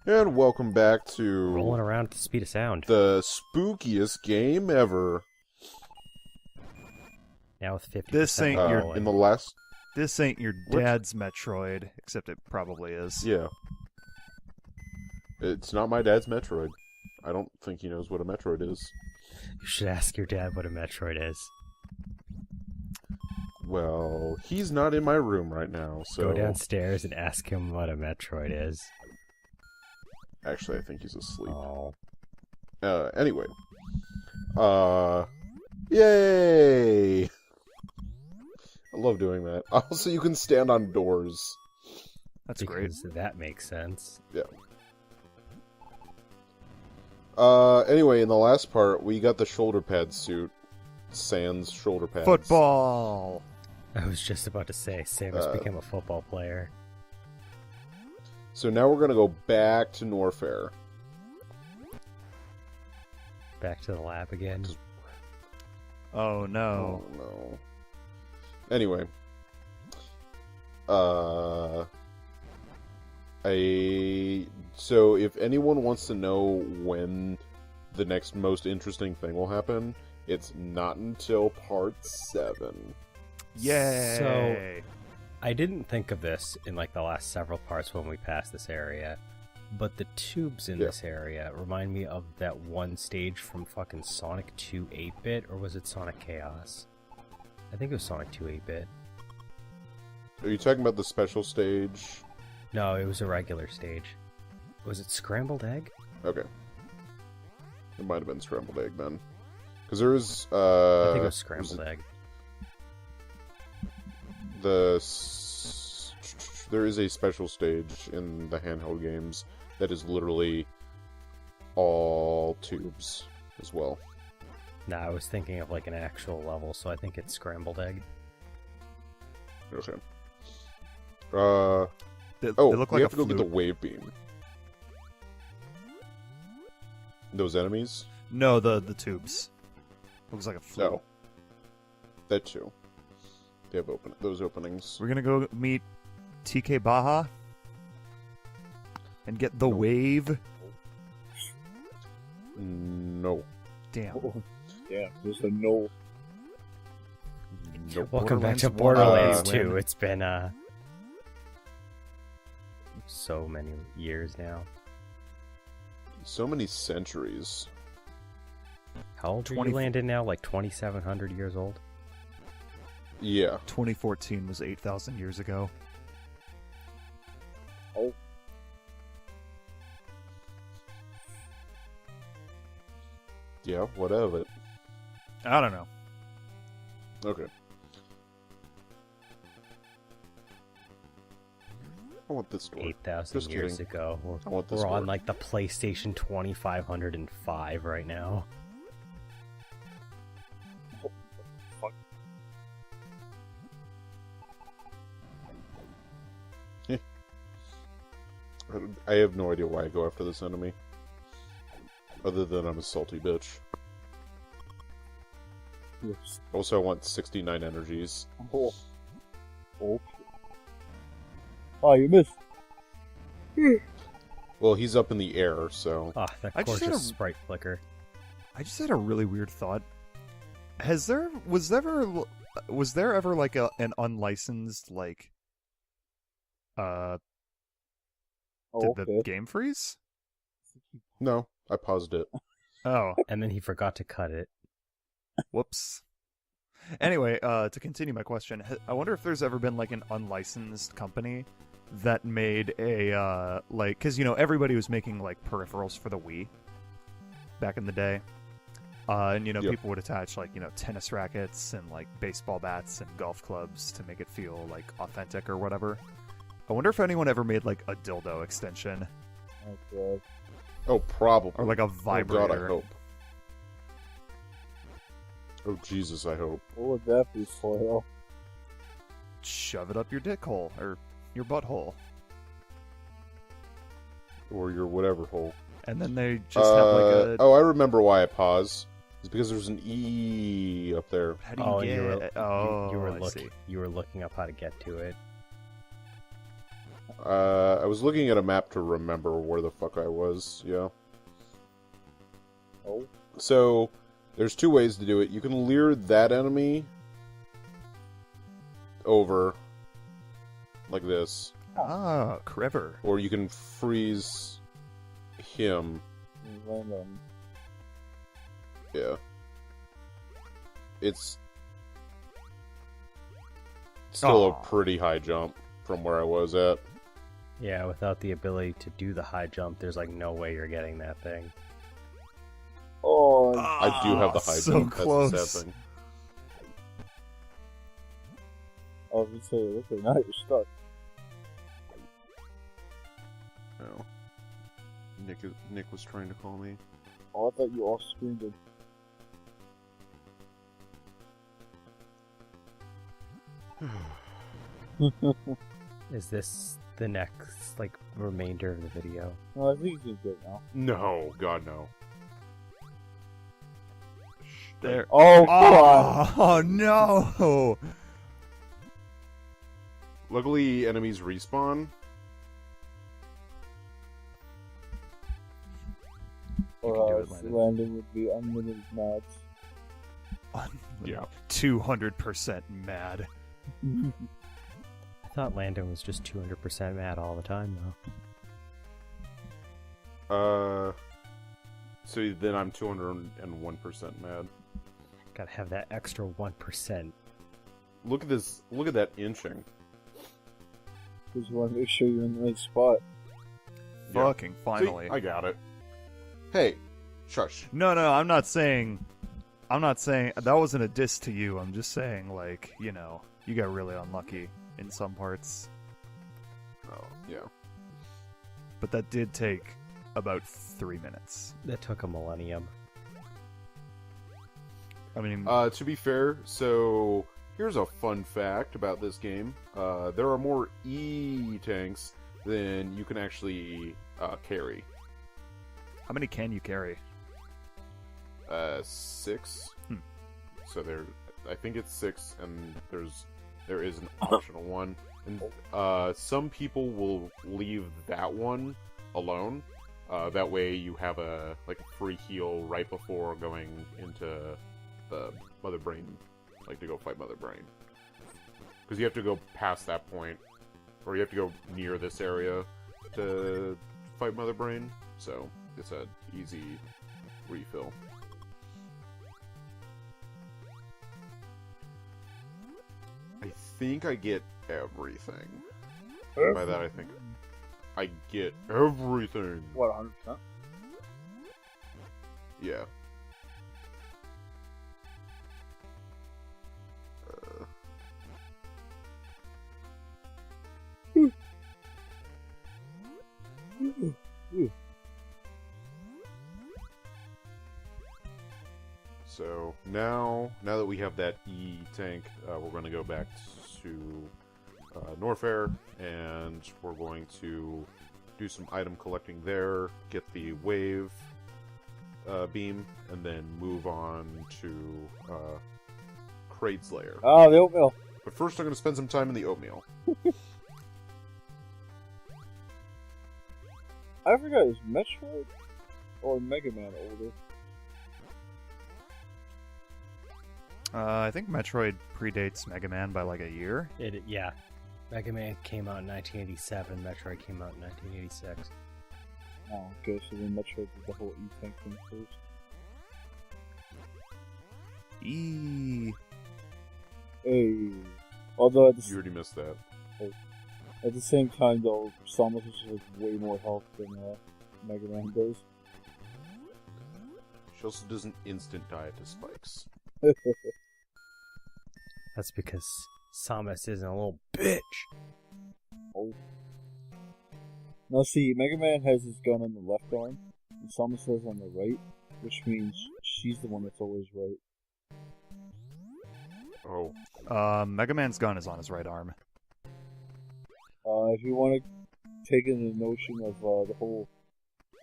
And welcome back to Rolling around at the speed of sound. the spookiest game ever. Now with 50%. This ain't your- In the last, This ain't your dad's Metroid, except it probably is. yeah, it's not my dad's Metroid. I don't think he knows what a Metroid is. You should ask your dad what a Metroid is. Well, he's not in my room right now, so Go downstairs and ask him what a Metroid is. actually, I think he's asleep. Oh. Anyway, yay! I love doing that. Also, you can stand on doors. That's great. Because that makes sense. Yeah. Anyway, in the last part, we got the shoulder pad suit. Sans shoulder pads. Football! I was just about to say, Samus became a football player. So now we're gonna go back to Norfair. Back to the lab again. Oh no. Oh no. Anyway. So if anyone wants to know when the next most interesting thing will happen, it's not until part 7. Yay! So, I didn't think of this in like the last several parts when we passed this area, but the tubes in this area remind me of that one stage from fucking Sonic 2 8-bit, or was it Sonic Chaos? I think it was Sonic 2 8-bit. Are you talking about the special stage? No, it was a regular stage. Was it Scrambled Egg? Okay. It might have been Scrambled Egg then. Because there is, I think it was Scrambled Egg. There is a special stage in the handheld games that is literally all tubes as well. Nah, I was thinking of like an actual level, so I think it's Scrambled Egg. Okay. They we look like have a to go get the flute. wave beam. Those enemies? No, the tubes. Looks like a flute. No. That too. They have those openings. We're gonna go meet TK Baja and get the wave. No. Damn. Oh, yeah, there's a no. Nope. Welcome back to Borderlands Borderlands 2. It's been so many years now. So many centuries. How old are 20 you landing now? Like 2,700 years old? Yeah. 2014 was 8,000 years ago. Oh, Yeah, whatever. I don't know. Okay. I want this door. 8,000 Just years kidding. ago. I want this We're on door. like the PlayStation 2505 right now. fuck. I have no idea why I go after this enemy. Other than I'm a salty bitch. Yes. Also, I want 69 energies. Oh. Okay. Oh, you missed. Well, he's up in the air, so... Ah, that I just had gorgeous a- sprite flicker. I just had a really weird thought. Was there ever like an unlicensed like did Oh, the okay. game freeze? No, I paused it. Oh, And then he forgot to cut it. whoops. Anyway, to continue my question, I wonder if there's ever been like an unlicensed company that made a like, because everybody was making like peripherals for the Wii back in the day. And Yep. people would attach like tennis rackets and like baseball bats and golf clubs to make it feel like authentic or whatever. I wonder if anyone ever made like a dildo extension Oh, God. Oh, probably. or like a Oh, vibrator. God, I hope. Oh, Jesus, I hope. What would that be for? Shove it up your dick hole or your butthole, Or your whatever hole. and then they just have like a. Oh, I remember why I paused. It's because there's an E up there. How do you Oh, get? you were I see. looking up how to get to it. I was looking at a map to remember where the fuck I was, yeah. Oh. So, there's two ways to do it. You can lure that enemy over, like this. Ah, clever. Or you can freeze him. Land on. Yeah. It's still a pretty high jump from where I was at. Yeah, without the ability to do the high jump, there's like no way you're getting that thing. Oh, I do have the high so jump. close. That's the sad thing. I was gonna say, okay, now you're stuck. No. Nick was trying to call me. Oh, I thought you off screened it. Is this the next like remainder of the video? No, I think he's good now. No, God no. There. Oh, come on! Oh no! Luckily, enemies respawn. You can do Or it, else Landon. Landon would be unlimited mad. Yeah. 200% mad. I thought Landon was just 200% mad all the time, though. So then I'm 201% mad. Gotta have that extra 1%. Look at this. Look at that inching. Because you want to make sure you're in the right spot. Yeah. Fucking finally. See, I got it. Hey, shush. No, I'm not saying that wasn't a diss to you. I'm just saying, like, you know, you got really unlucky in some parts. Oh, yeah. But that did take about 3 minutes. That took a millennium. I mean, To be fair, so here's a fun fact about this game. There are more E tanks than you can actually carry. how many can you carry? 6. Hmm. So I think it's 6, and there is an optional one. And some people will leave that one alone. That way you have a free heal right before going into the Mother Brain, like to go fight Mother Brain. Because you have to go past that point, or you have to go near this area to fight Mother Brain. So it's an easy refill. I think I get everything. By that I think I get everything. What, 100%? Yeah. So now that we have that E tank, we're going to go back to Norfair, and we're going to do some item collecting there, get the wave beam, and then move on to Kraid's lair. Ah, the oatmeal. But first, I'm going to spend some time in the oatmeal. I forgot, is Metroid or Mega Man older? I think Metroid predates Mega Man by like a year. Yeah. Mega Man came out in 1987, Metroid came out in 1986. Oh, okay, so then Metroid did the whole E-Tank thing first. Hey. Although at You already missed that. the same time, though, Samus is like way more health than Mega Man does. She also does an instant diet to spikes. That's because Samus isn't a little bitch. Oh. Now see, Mega Man has his gun on the left arm, and Samus has on the right, which means she's the one that's always right. Oh. Mega Man's gun is on his right arm. If you want to take in the notion of the whole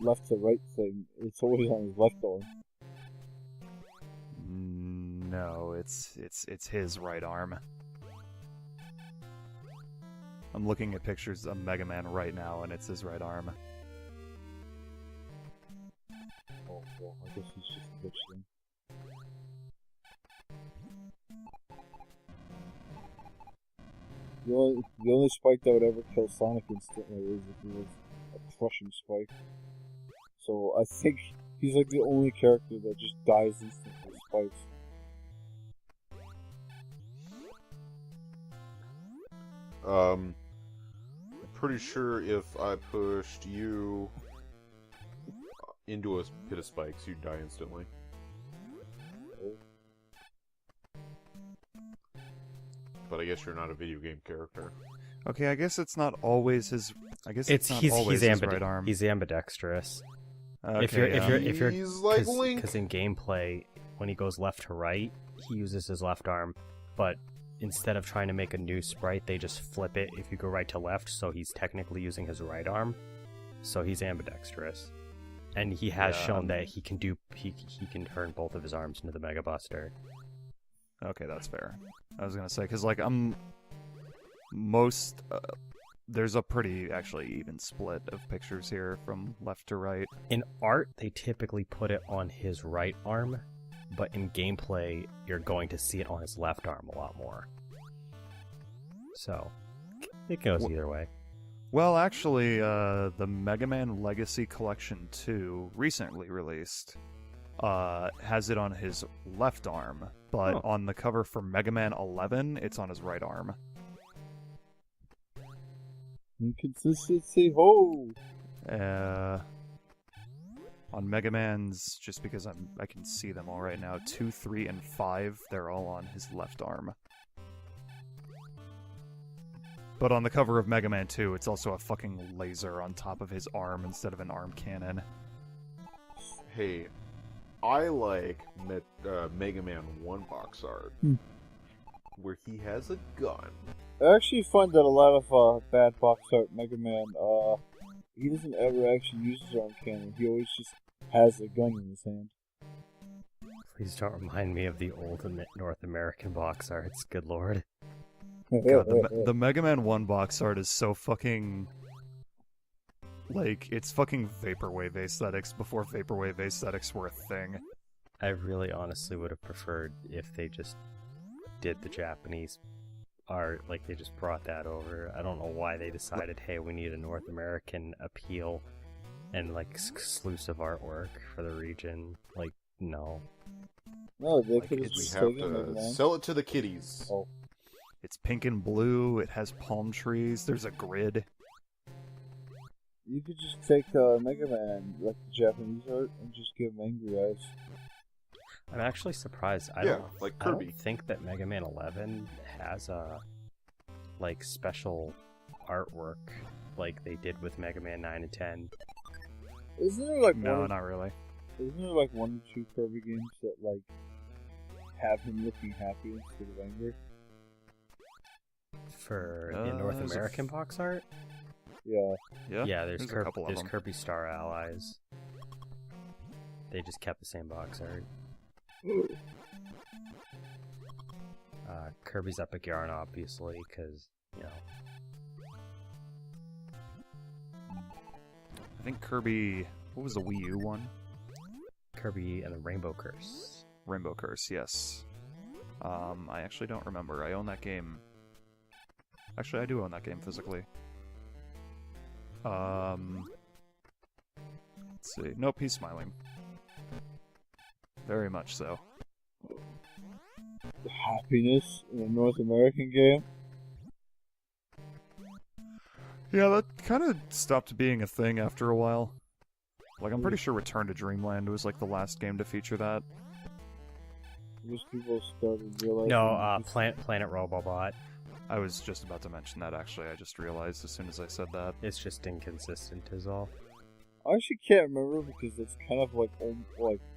left to right thing, it's always on his left arm. No, it's his right arm. I'm looking at pictures of Mega Man right now, and it's his right arm. Oh, well, I guess he's just a bitch then. The only spike that would ever kill Sonic instantly is if he was a crushing spike. So I think he's like the only character that just dies instantly with spikes. I'm pretty sure if I pushed you into a pit of spikes, you'd die instantly. But I guess you're not a video game character. Okay, I guess it's not always his. I guess it's not always his right arm. He's ambidextrous. Okay, if you're He's like Link. Because in gameplay, when he goes left to right, he uses his left arm, but instead of trying to make a new sprite, they just flip it if you go right to left, so he's technically using his right arm. So he's ambidextrous. And he has shown that he can turn both of his arms into the Mega Buster. Okay, that's fair. I was gonna say, because like there's a pretty actually even split of pictures here from left to right. In art, they typically put it on his right arm, but in gameplay, you're going to see it on his left arm a lot more. So, it goes either way. Well, actually, the Mega Man Legacy Collection 2, recently released, has it on his left arm, but on the cover for Mega Man 11, it's on his right arm. Inconsistency, ho! On Mega Man's, just because I can see them all right now, 2, 3, and 5, they're all on his left arm. But on the cover of Mega Man 2, it's also a fucking laser on top of his arm instead of an arm cannon. Hey, I like Mega Man 1 box art, where he has a gun. I actually find that a lot of bad box art Mega Man, he doesn't ever actually use his arm cannon. He always just has a gun in his hand. Please don't remind me of the old North American box arts, good lord. God, the Mega Man 1 box art is so fucking... like, it's fucking Vaporwave aesthetics before Vaporwave aesthetics were a thing. I really honestly would have preferred if they just did the Japanese art, like they just brought that over. I don't know why they decided, hey, we need a North American appeal and like exclusive artwork for the region. Like, no. No, they Like, could we just have to sell it to the kiddies. Oh. It's pink and blue, it has palm trees, there's a grid. You could just take Mega Man, like the Japanese art, and just give him angry eyes. I'm actually surprised. I Yeah, like Kirby. don't think that Mega Man 11 has a like special artwork like they did with Mega Man 9 and 10. Isn't there like No, not really. Isn't there like 1 or 2 Kirby games that like have him looking happy instead of angry? For the North American box art? Yeah. Yeah, there's a couple of there's them. Kirby Star Allies. They just kept the same box art. Kirby's Epic Yarn, obviously, because, you know. I think Kirby... what was the Wii U one? Kirby and the Rainbow Curse. Rainbow Curse, yes. I actually don't remember. I own that game. Actually, I do own that game physically. Let's see. Nope, he's smiling. Very much so. The happiness in a North American game? Yeah, that kind of stopped being a thing after a while. Like, I'm pretty sure Return to Dreamland was like the last game to feature that. Most people started realizing... No, Planet Robobot. I was just about to mention that, actually. I just realized as soon as I said that. It's just inconsistent is all. I actually can't remember because it's kind of like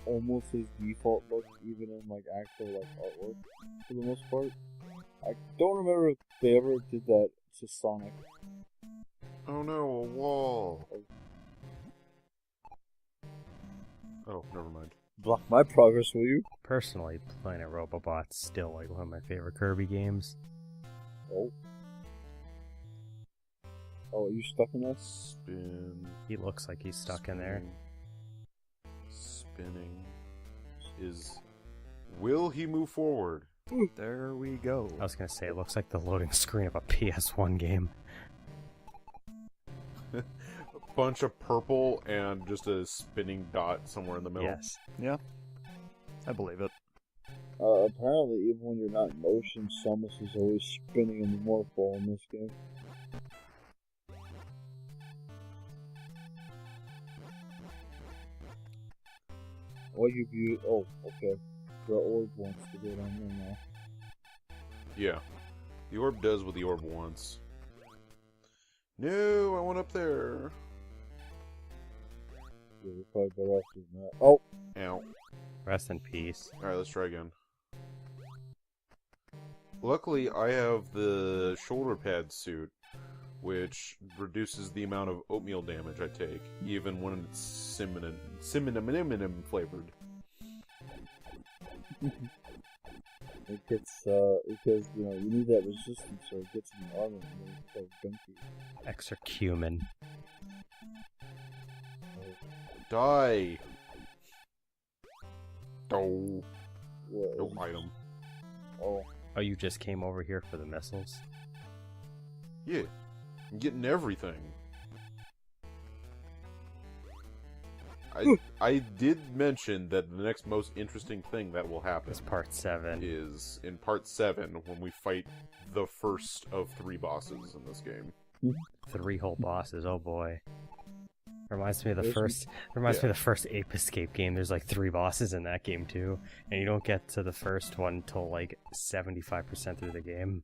almost his default look, even in like actual like artwork for the most part. I don't remember if they ever did that to Sonic. Oh no, a wall! Oh, never mind. Block my progress, will you? Personally, Planet Robobot's still like one of my favorite Kirby games. Oh. Oh, are you stuck in that? Spin. He looks like he's stuck in there. Spinning. Will he move forward? There we go. I was gonna say, it looks like the loading screen of a PS1 game. A bunch of purple and just a spinning dot somewhere in the middle. Yes. Yeah, I believe it. Apparently, even when you're not in motion, Samus is always spinning in the morphle in this game. What you view? Oh, okay. The orb wants to go down there now. Yeah. The orb does what the orb wants. No, I want up there. Yeah, we're probably better off doing that. Oh! Ow. Rest in peace. Alright, let's try again. Luckily, I have the shoulder pad suit, which reduces the amount of oatmeal damage I take, even when it's cinnamon flavored. It gets, because, you know, you need that resistance so it gets in the armor and it's so gunky. Extra cumin. Die! Oh, What? no item. Oh. Oh, you just came over here for the missiles? Yeah, I'm getting everything. I did mention that the next most interesting thing that will happen It's part 7. is in part 7 when we fight the first of 3 bosses in this game. 3 whole bosses, oh boy. Reminds me of the There's first me of the first Ape Escape game. There's like 3 bosses in that game too. And you don't get to the first one until like 75% through the game.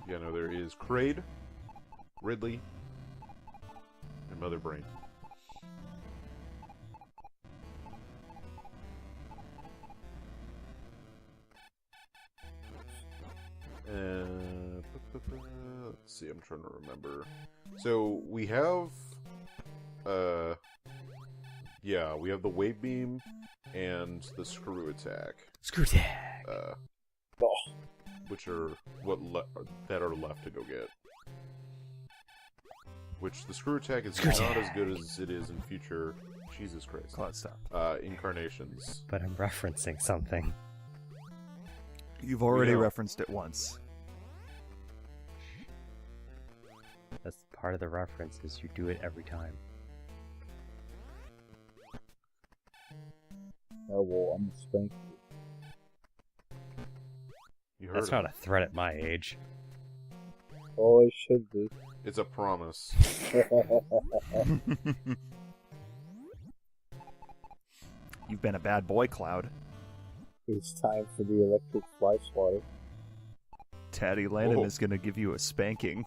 Yeah, no, there is Kraid, Ridley, and Mother Brain. Let's see, I'm trying to remember. So, we have, yeah, we have the Wave Beam and the Screw Attack, Screw tag! Oh. which are that are left to go get. Which, the Screw Attack is not as good as it is in future, Jesus Christ, Cloud stop. incarnations. But I'm referencing something. You've already know. referenced it once. That's part of the reference, is you do it every time. Oh, well, I'm spanked. You heard That's it. not a threat at my age. Oh, it should be. It's a promise. You've been a bad boy, Cloud. It's time for the electric fly swatter. Taddy Landon Oh. is going to give you a spanking.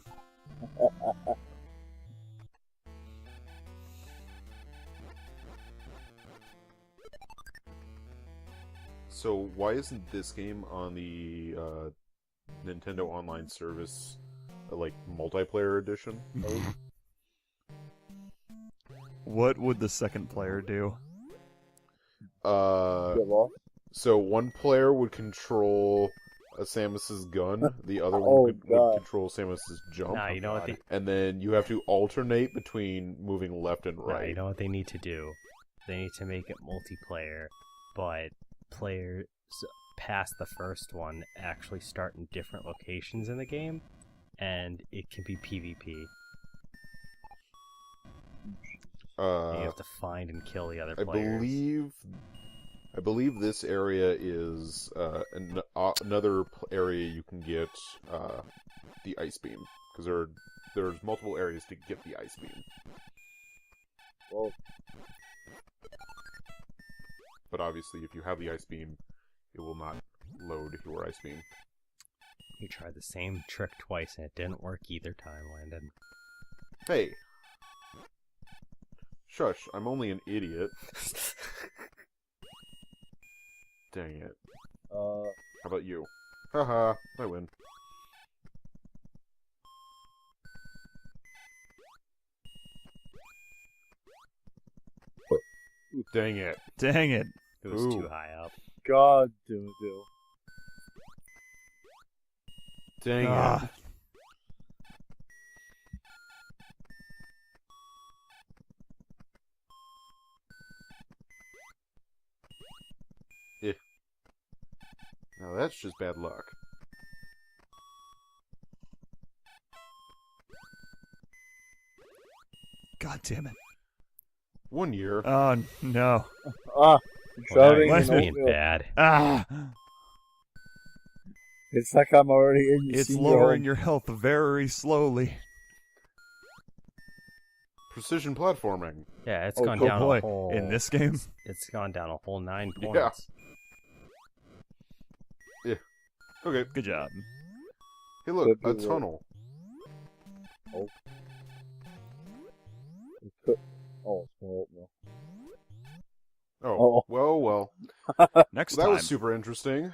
So why isn't this game on the Nintendo Online service, like multiplayer edition? What would the second player do? Get lost? So one player would control Samus's gun, the other Oh, one would God. control Samus's jump, Nah, you know what they and then you have to alternate between moving left and Nah, right. you know what they need to do? They need to make it multiplayer, but players past the first one actually start in different locations in the game, and it can be PvP. And you have to find and kill the other I players. believe this area is another area you can get the ice beam, because there's multiple areas to get the ice beam. Well, But obviously, if you have the ice beam, it will not load your ice beam. You tried the same trick twice and it didn't work either time, Landon. Hey! Shush, I'm only an idiot. Dang it. How about you? Haha, I win. Ooh, dang it. Dang it. It was Ooh. too high up. God, do. Dang Ah. it. Well, that's just bad luck. God damn it. 1 year. Oh, no. Ah, Well, shouting that's Why- in being oatmeal. bad. Ah! It's like I'm already in your It's senior lowering home. your health very slowly. Precision platforming. Yeah, it's Oh, gone Oh down boy, a whole. in this game? It's gone down a whole 9 Yeah. points. Okay. Good job. Hey, look, Good a work. tunnel. Oh, it's more oatmeal. Oh, Oh. well. Next That time. was super interesting.